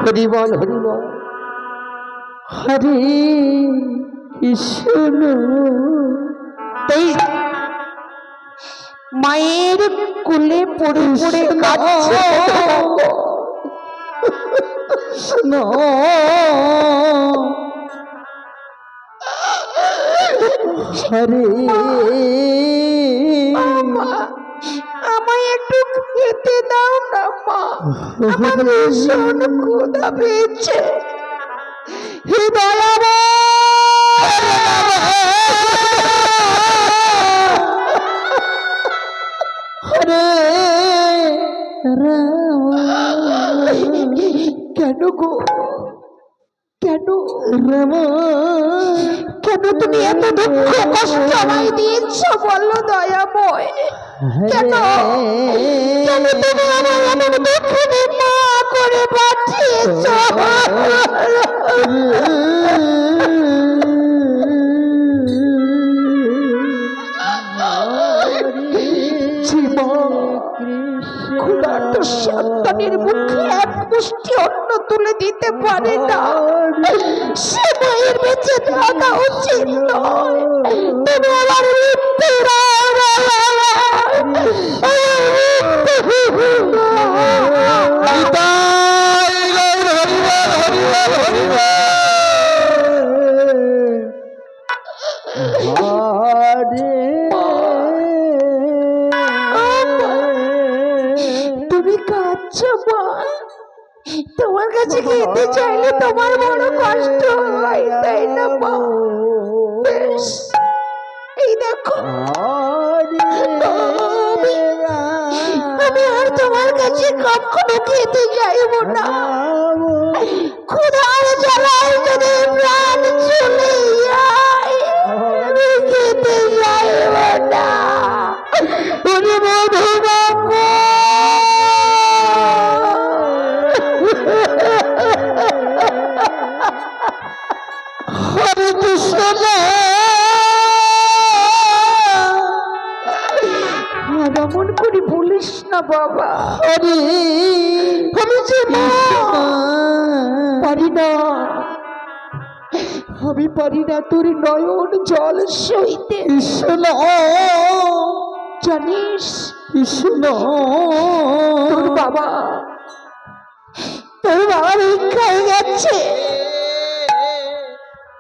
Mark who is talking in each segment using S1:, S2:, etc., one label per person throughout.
S1: হরি বল হরে কৃষ্ণ।
S2: মায়ের কোলে পড়ে পড়ে কাঁদছে
S1: হরে
S2: আমায় একটু খেতে দাও না মা, আমার ভীষণ ক্ষুধা পেয়েছে। হে
S1: হরে কেন গো, কেন
S2: কেন তুমি এত দুঃখ কষ্ট আমায় দিয়েছ বলো দয়াময়? কেন কেন তুমি আমায় এমন দুঃখিনী মা করে পাঠিয়েছ? ক্ষুধার্ত সন্তানের মুখে এক মুষ্টি অন্ন তুলে দিতে পারে না, সে মায়ের বেঁচে থাকা উচিত নয়। তুমি আমার তুমি কাঁদছো মা? তোমার কাছে খেতে চাইলে তোমার বড় কষ্ট হয়, তাই না মা? বেশ, এই দেখো আমি আর তোমার কাছে কখনো খেতে চাইব না। ক্ষুধার জ্বালায় যদি প্রাণ চলে যায় আমি খেতে চাইব না।
S1: হরে কৃষ্ণ
S2: এমন করে বলিস না বাবা।
S1: হরে
S2: আমি যে পারি না, আমি পারি না তোর নয়ন জল সইতে।
S1: কৃষ্ণ
S2: জানিস
S1: কৃষ্ণ
S2: তোর বাবা ভিক্ষায় গেছে।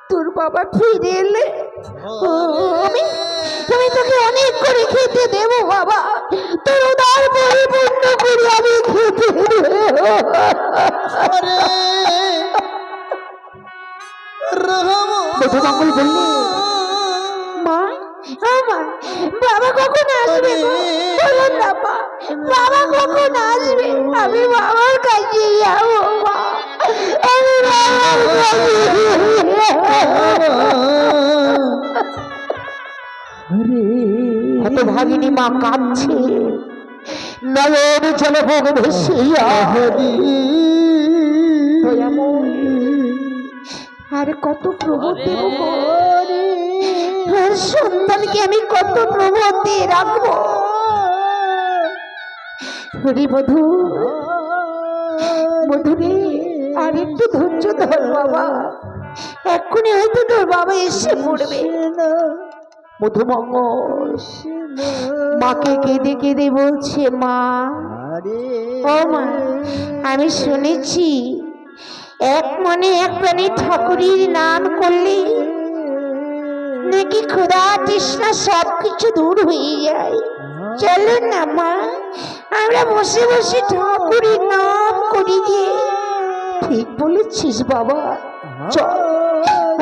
S2: তোর বাবা ফিরে এলে আমি তোকে অনেক করে খেতে দেবো বাবা, তোর উদার পরিপূর্ণ করে আমি খেতে দেবো। মধুমঙ্গল বললে, মা আমার বাবা কখন আসবে? বলুন না মা, বাবা কখন আসবে? আমি বাবার কাছে যাবো মা, আমি বাবার কাছে। হতভাগিনী মা কাঁদছে, নয়ন জলে ভোগ ভেসিয়া। আর কত প্রবোধ দেব সন্তানকে, আমি কত প্রবোধ দিয়ে রাখবো? হরি মধু মধুরে আর একটু ধৈর্য ধর বাবা, এক্ষুনি হয়তো তোর বাবা এসে পড়বে। মধুমঙ্গল মাকে কেঁদে কেঁদে বলছে, মা ও মা, আমি শুনেছি এক মনে এক প্রাণী ঠাকুরের নাম করলে নাকি ক্ষুধা তৃষ্ণা সবকিছু দূর হয়ে যায়। চলুন না মা, আমরা বসে বসে ঠাকুরের নাম করি গিয়ে। ঠিক বলেছিস বাবা, চল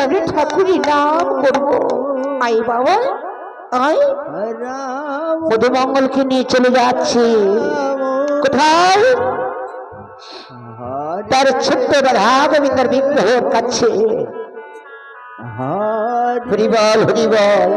S2: আমরা ঠাকুরের নাম করবো। আয় বাবা আয়। মধুমঙ্গলকে নিয়ে চলে যাচ্ছে কোথায়? তার ছোট্ট রাধা গোবিন্দের বিগ্রহের কাছে। হরি বল হরি বল।